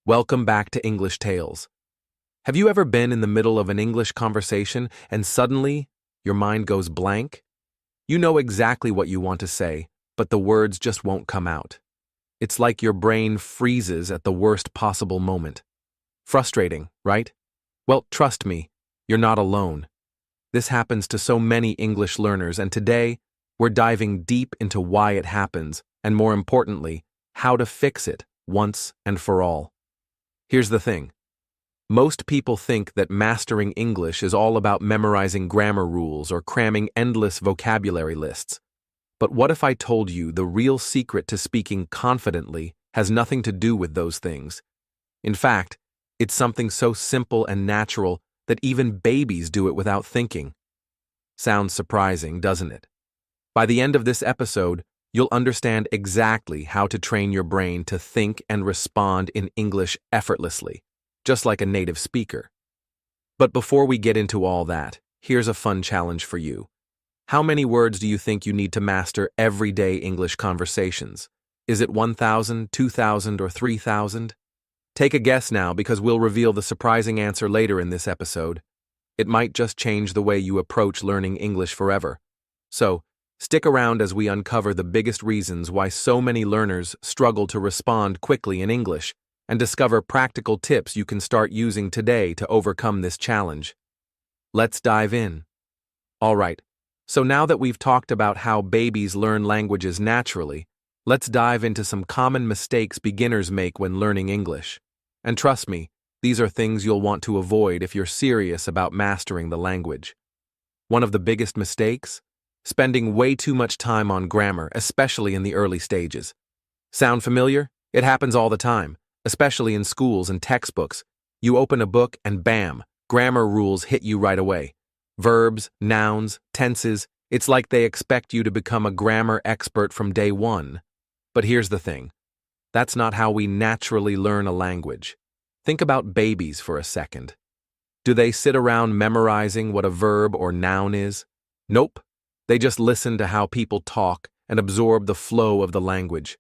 Welcome back to English Tales. Have you ever been in the middle of an English conversation and suddenly your mind goes blank? You know exactly what you want to say, but the words just won't come out. It's like your brain freezes at the worst possible moment. Frustrating, right? Well, trust me, you're not alone. This happens to so many English learners, and today we're diving deep into why it happens and, more importantly, how to fix it once and for all. Here's the thing. Most people think that mastering English is all about memorizing grammar rules or cramming endless vocabulary lists. But what if I told you the real secret to speaking confidently has nothing to do with those things? In fact, it's something so simple and natural that even babies do it without thinking. Sounds surprising, doesn't it? By the end of this episode, you'll understand exactly how to train your brain to think and respond in English effortlessly, just like a native speaker. But before we get into all that, here's a fun challenge for you. How many words do you think you need to master everyday English conversations? Is it 1,000, 2,000, or 3,000? Take a guess now, because we'll reveal the surprising answer later in this episode. It might just change the way you approach learning English forever. So, stick around as we uncover the biggest reasons why so many learners struggle to respond quickly in English and discover practical tips you can start using today to overcome this challenge. Let's dive in. All right, so now that we've talked about how babies learn languages naturally, let's dive into some common mistakes beginners make when learning English. And trust me, these are things you'll want to avoid if you're serious about mastering the language. One of the biggest mistakes? Spending way too much time on grammar, especially in the early stages. Sound familiar? It happens all the time, especially in schools and textbooks. You open a book and bam, grammar rules hit you right away. Verbs, nouns, tenses, it's like they expect you to become a grammar expert from day one. But here's the thing. That's not how we naturally learn a language. Think about babies for a second. Do they sit around memorizing what a verb or noun is? Nope. They just listen to how people talk and absorb the flow of the language.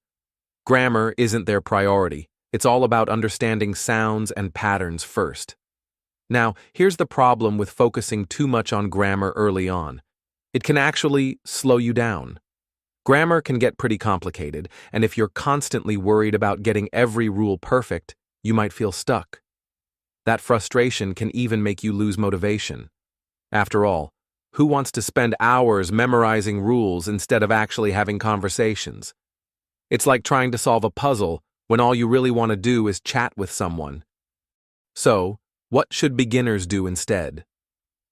Grammar isn't their priority. It's all about understanding sounds and patterns first. Now, here's the problem with focusing too much on grammar early on. It can actually slow you down. Grammar can get pretty complicated, and if you're constantly worried about getting every rule perfect, you might feel stuck. That frustration can even make you lose motivation. After all, who wants to spend hours memorizing rules instead of actually having conversations? It's like trying to solve a puzzle when all you really want to do is chat with someone. So, what should beginners do instead?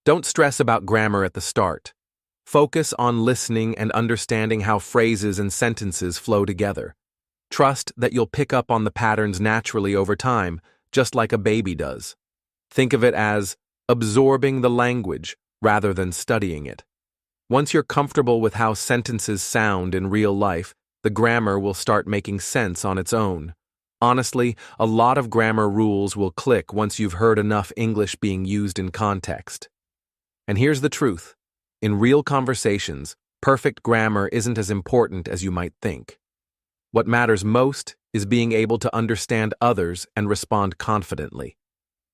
Don't stress about grammar at the start. Focus on listening and understanding how phrases and sentences flow together. Trust that you'll pick up on the patterns naturally over time, just like a baby does. Think of it as absorbing the language rather than studying it. Once you're comfortable with how sentences sound in real life, the grammar will start making sense on its own. Honestly, a lot of grammar rules will click once you've heard enough English being used in context. And here's the truth. In real conversations, perfect grammar isn't as important as you might think. What matters most is being able to understand others and respond confidently.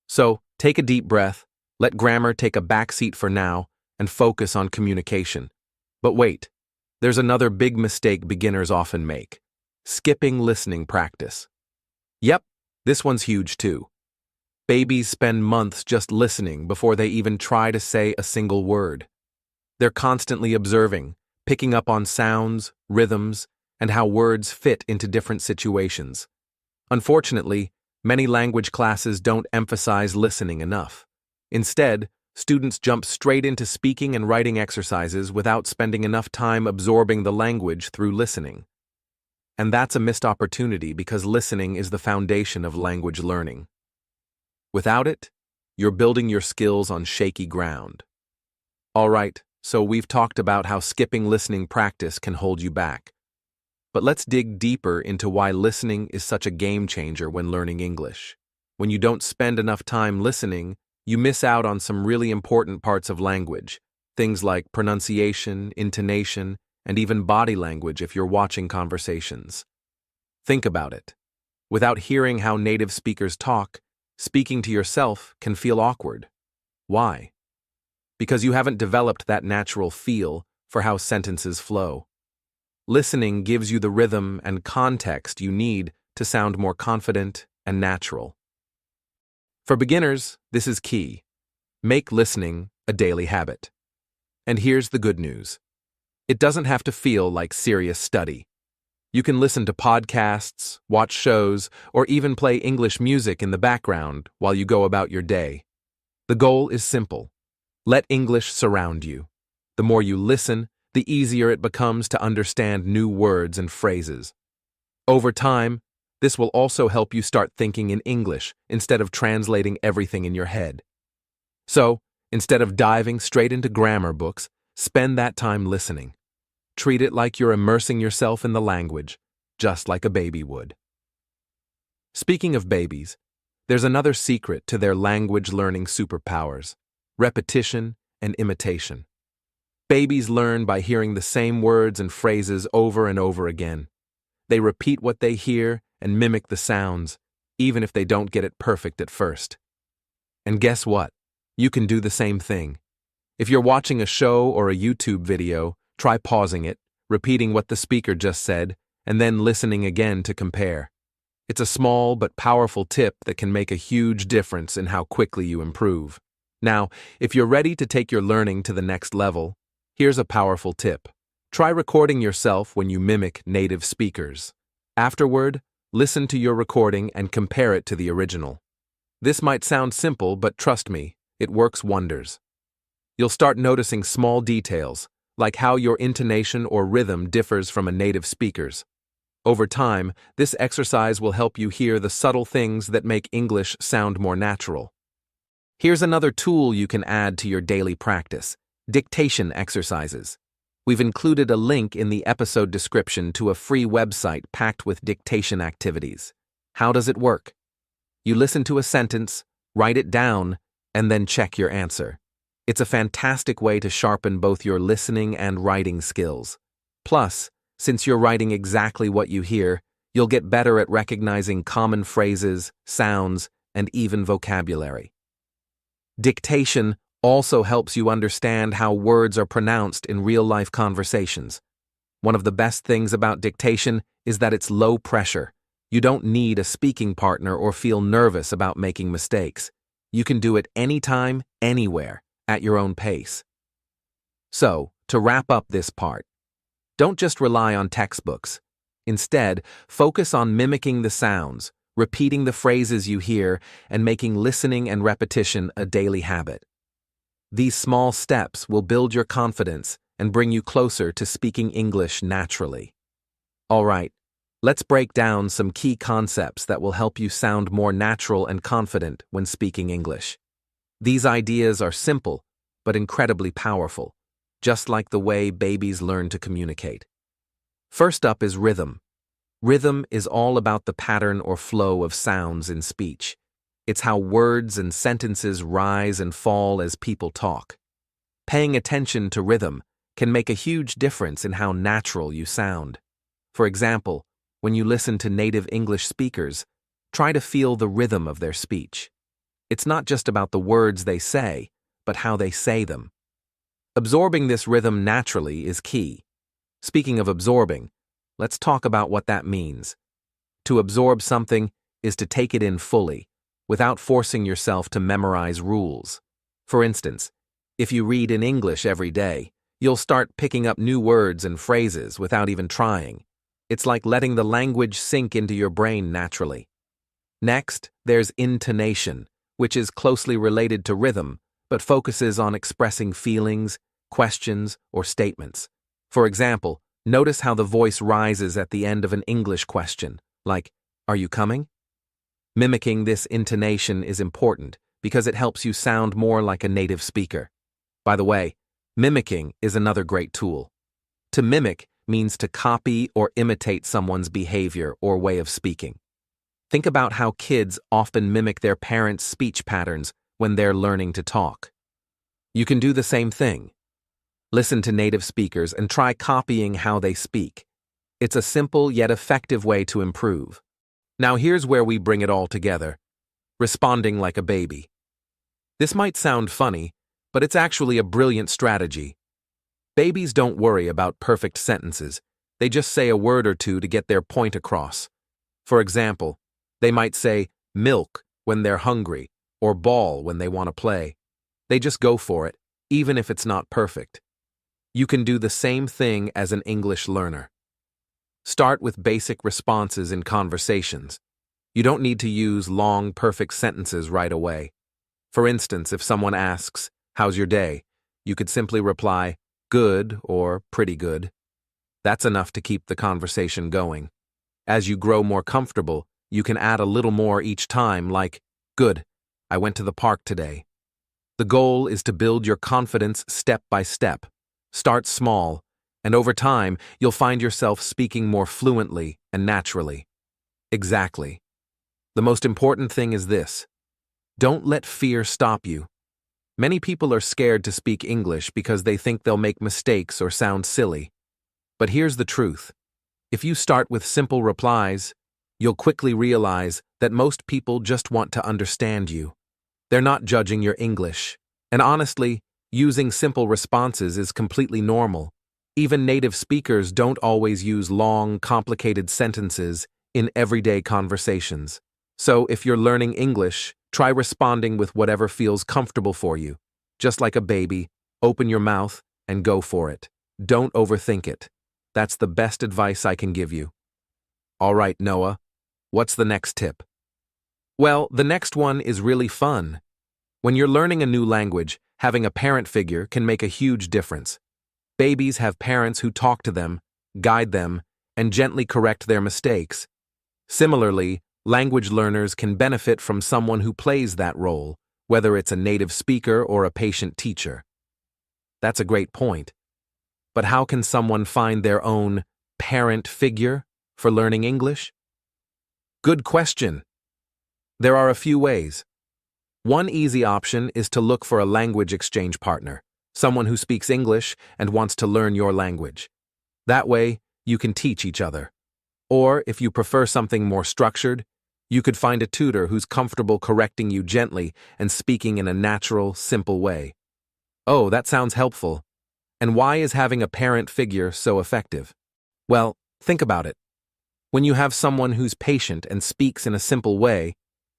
So, take a deep breath. Let grammar take a backseat for now and focus on communication. But wait, there's another big mistake beginners often make: skipping listening practice. Yep, this one's huge too. Babies spend months just listening before they even try to say a single word. They're constantly observing, picking up on sounds, rhythms, and how words fit into different situations. Unfortunately, many language classes don't emphasize listening enough. Instead, students jump straight into speaking and writing exercises without spending enough time absorbing the language through listening. And that's a missed opportunity, because listening is the foundation of language learning. Without it, you're building your skills on shaky ground. All right, so we've talked about how skipping listening practice can hold you back. But let's dig deeper into why listening is such a game changer when learning English. When you don't spend enough time listening, you miss out on some really important parts of language, things like pronunciation, intonation, and even body language if you're watching conversations. Think about it. Without hearing how native speakers talk, speaking to yourself can feel awkward. Why? Because you haven't developed that natural feel for how sentences flow. Listening gives you the rhythm and context you need to sound more confident and natural. For beginners, this is key. Make listening a daily habit. And here's the good news. It doesn't have to feel like serious study. You can listen to podcasts, watch shows, or even play English music in the background while you go about your day. The goal is simple. Let English surround you. The more you listen, the easier it becomes to understand new words and phrases. Over time, this will also help you start thinking in English instead of translating everything in your head. So, instead of diving straight into grammar books, spend that time listening. Treat it like you're immersing yourself in the language, just like a baby would. Speaking of babies, there's another secret to their language learning superpowers: repetition and imitation. Babies learn by hearing the same words and phrases over and over again. They repeat what they hear and mimic the sounds, even if they don't get it perfect at first. And guess what? You can do the same thing. If you're watching a show or a YouTube video, try pausing it, repeating what the speaker just said, and then listening again to compare. It's a small but powerful tip that can make a huge difference in how quickly you improve. Now, if you're ready to take your learning to the next level, here's a powerful tip. Try recording yourself when you mimic native speakers. Afterward, listen to your recording and compare it to the original. This might sound simple, but trust me, it works wonders. You'll start noticing small details, like how your intonation or rhythm differs from a native speaker's. Over time, this exercise will help you hear the subtle things that make English sound more natural. Here's another tool you can add to your daily practice: dictation exercises. We've included a link in the episode description to a free website packed with dictation activities. How does it work? You listen to a sentence, write it down, and then check your answer. It's a fantastic way to sharpen both your listening and writing skills. Plus, since you're writing exactly what you hear, you'll get better at recognizing common phrases, sounds, and even vocabulary. Dictation also helps you understand how words are pronounced in real-life conversations. One of the best things about dictation is that it's low pressure. You don't need a speaking partner or feel nervous about making mistakes. You can do it anytime, anywhere, at your own pace. So, to wrap up this part, don't just rely on textbooks. Instead, focus on mimicking the sounds, repeating the phrases you hear, and making listening and repetition a daily habit. These small steps will build your confidence and bring you closer to speaking English naturally. All right, let's break down some key concepts that will help you sound more natural and confident when speaking English. These ideas are simple, but incredibly powerful, just like the way babies learn to communicate. First up is rhythm. Rhythm is all about the pattern or flow of sounds in speech. It's how words and sentences rise and fall as people talk. Paying attention to rhythm can make a huge difference in how natural you sound. For example, when you listen to native English speakers, try to feel the rhythm of their speech. It's not just about the words they say, but how they say them. Absorbing this rhythm naturally is key. Speaking of absorbing, let's talk about what that means. To absorb something is to take it in fully, without forcing yourself to memorize rules. For instance, if you read in English every day, you'll start picking up new words and phrases without even trying. It's like letting the language sink into your brain naturally. Next, there's intonation, which is closely related to rhythm, but focuses on expressing feelings, questions, or statements. For example, notice how the voice rises at the end of an English question, like, "Are you coming?" Mimicking this intonation is important because it helps you sound more like a native speaker. By the way, mimicking is another great tool. To mimic means to copy or imitate someone's behavior or way of speaking. Think about how kids often mimic their parents' speech patterns when they're learning to talk. You can do the same thing. Listen to native speakers and try copying how they speak. It's a simple yet effective way to improve. Now here's where we bring it all together, responding like a baby. This might sound funny, but it's actually a brilliant strategy. Babies don't worry about perfect sentences. They just say a word or two to get their point across. For example, they might say milk when they're hungry or ball when they want to play. They just go for it, even if it's not perfect. You can do the same thing as an English learner. Start with basic responses in conversations. You don't need to use long, perfect sentences right away. For instance, if someone asks, "How's your day?" you could simply reply, "Good" or "pretty good." That's enough to keep the conversation going. As you grow more comfortable, you can add a little more each time, like, "Good, I went to the park today." The goal is to build your confidence step by step. Start small, and over time, you'll find yourself speaking more fluently and naturally. Exactly. The most important thing is this: don't let fear stop you. Many people are scared to speak English because they think they'll make mistakes or sound silly. But here's the truth. If you start with simple replies, you'll quickly realize that most people just want to understand you. They're not judging your English. And honestly, using simple responses is completely normal. Even native speakers don't always use long, complicated sentences in everyday conversations. So if you're learning English, try responding with whatever feels comfortable for you. Just like a baby, open your mouth and go for it. Don't overthink it. That's the best advice I can give you. All right, Noah, what's the next tip? Well, the next one is really fun. When you're learning a new language, having a parent figure can make a huge difference. Babies have parents who talk to them, guide them, and gently correct their mistakes. Similarly, language learners can benefit from someone who plays that role, whether it's a native speaker or a patient teacher. That's a great point. But how can someone find their own parent figure for learning English? Good question. There are a few ways. One easy option is to look for a language exchange partner, someone who speaks English and wants to learn your language. That way, you can teach each other. Or, if you prefer something more structured, you could find a tutor who's comfortable correcting you gently and speaking in a natural, simple way. Oh, that sounds helpful. And why is having a parent figure so effective? Well, think about it. When you have someone who's patient and speaks in a simple way,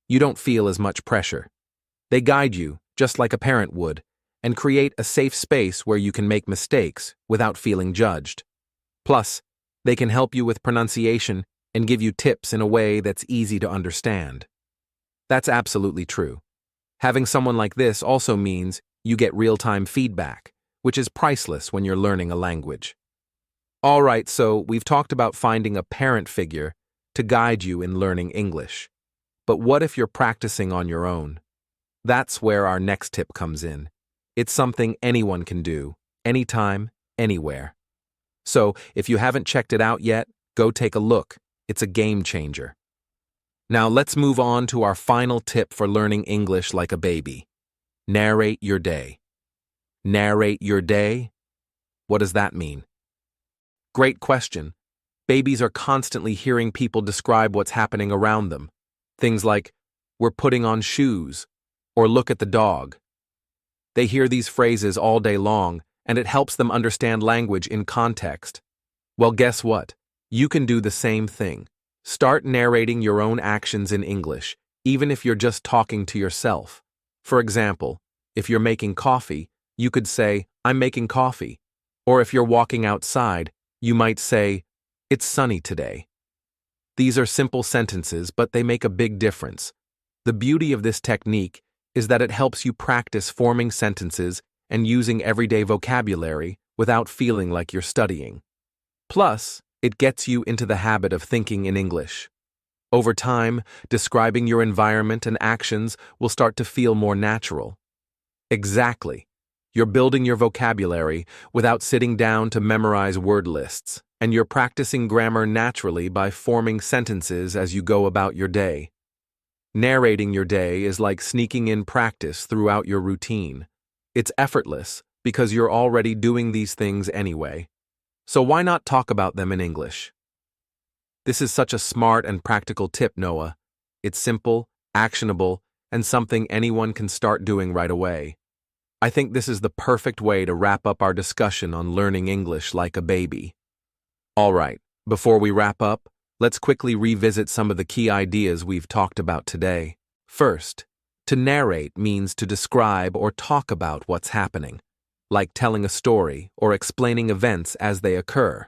you don't feel as much pressure. They guide you, just like a parent would, and create a safe space where you can make mistakes without feeling judged. Plus, they can help you with pronunciation and give you tips in a way that's easy to understand. That's absolutely true. Having someone like this also means you get real-time feedback, which is priceless when you're learning a language. All right, so we've talked about finding a parent figure to guide you in learning English. But what if you're practicing on your own? That's where our next tip comes in. It's something anyone can do, anytime, anywhere. So, if you haven't checked it out yet, go take a look. It's a game changer. Now let's move on to our final tip for learning English like a baby. Narrate your day. Narrate your day? What does that mean? Great question. Babies are constantly hearing people describe what's happening around them. Things like, "We're putting on shoes," or "Look at the dog." They hear these phrases all day long, and it helps them understand language in context. Well, guess what? You can do the same thing. Start narrating your own actions in English, even if you're just talking to yourself. For example, if you're making coffee, you could say, "I'm making coffee." Or if you're walking outside, you might say, "It's sunny today." These are simple sentences, but they make a big difference. The beauty of this technique is that it helps you practice forming sentences and using everyday vocabulary without feeling like you're studying. Plus, it gets you into the habit of thinking in English. Over time, describing your environment and actions will start to feel more natural. Exactly. You're building your vocabulary without sitting down to memorize word lists, and you're practicing grammar naturally by forming sentences as you go about your day. Narrating your day is like sneaking in practice throughout your routine. It's effortless because you're already doing these things anyway. So why not talk about them in English? This is such a smart and practical tip, Noah. It's simple, actionable, and something anyone can start doing right away. I think this is the perfect way to wrap up our discussion on learning English like a baby. All right, before we wrap up, let's quickly revisit some of the key ideas we've talked about today. First, to narrate means to describe or talk about what's happening, like telling a story or explaining events as they occur.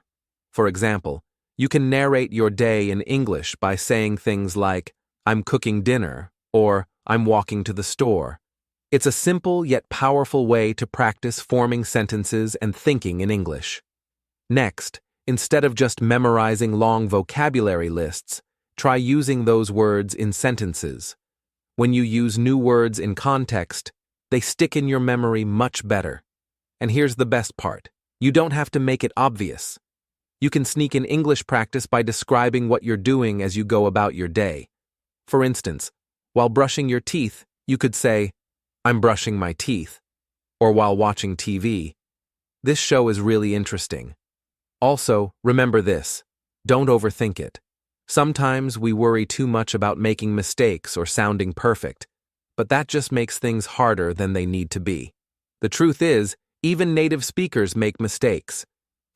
For example, you can narrate your day in English by saying things like, "I'm cooking dinner," or "I'm walking to the store." It's a simple yet powerful way to practice forming sentences and thinking in English. Next, instead of just memorizing long vocabulary lists, try using those words in sentences. When you use new words in context, they stick in your memory much better. And here's the best part. You don't have to make it obvious. You can sneak in English practice by describing what you're doing as you go about your day. For instance, while brushing your teeth, you could say, "I'm brushing my teeth," or while watching TV. This show is really interesting. Also, remember this: don't overthink it. Sometimes we worry too much about making mistakes or sounding perfect, but that just makes things harder than they need to be. The truth is, even native speakers make mistakes.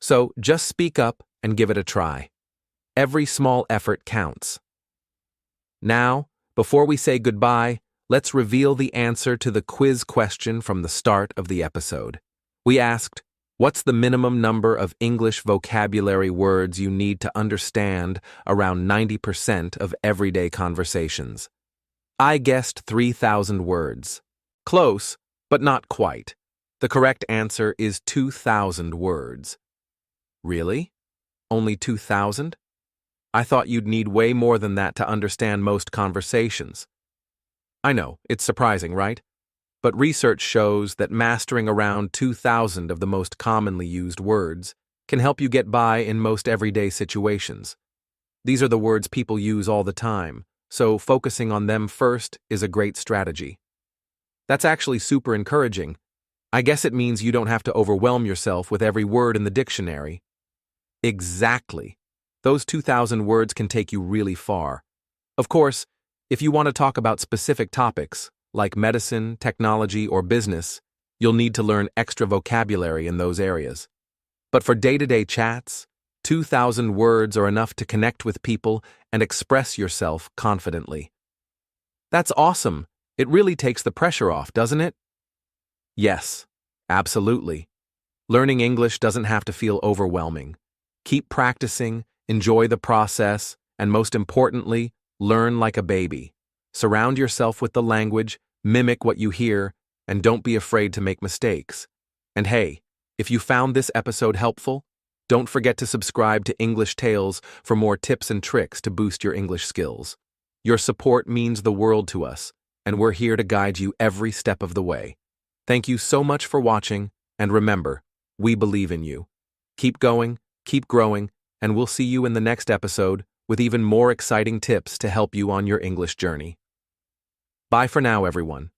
So just speak up and give it a try. Every small effort counts. Now, before we say goodbye, let's reveal the answer to the quiz question from the start of the episode. We asked, what's the minimum number of English vocabulary words you need to understand around 90% of everyday conversations? I guessed 3,000 words. Close, but not quite. The correct answer is 2,000 words. Really? Only 2,000? I thought you'd need way more than that to understand most conversations. I know, it's surprising, right? But research shows that mastering around 2,000 of the most commonly used words can help you get by in most everyday situations. These are the words people use all the time, so focusing on them first is a great strategy. That's actually super encouraging. I guess it means you don't have to overwhelm yourself with every word in the dictionary. Exactly. Those 2,000 words can take you really far. Of course, if you want to talk about specific topics, like medicine, technology, or business, you'll need to learn extra vocabulary in those areas. But for day-to-day chats, 2,000 words are enough to connect with people and express yourself confidently. That's awesome. It really takes the pressure off, doesn't it? Yes, absolutely. Learning English doesn't have to feel overwhelming. Keep practicing, enjoy the process, and most importantly, learn like a baby. Surround yourself with the language, mimic what you hear, and don't be afraid to make mistakes. And hey, if you found this episode helpful, don't forget to subscribe to English Tales for more tips and tricks to boost your English skills. Your support means the world to us, and we're here to guide you every step of the way. Thank you so much for watching, and remember, we believe in you. Keep going, keep growing, and we'll see you in the next episode with even more exciting tips to help you on your English journey. Bye for now, everyone.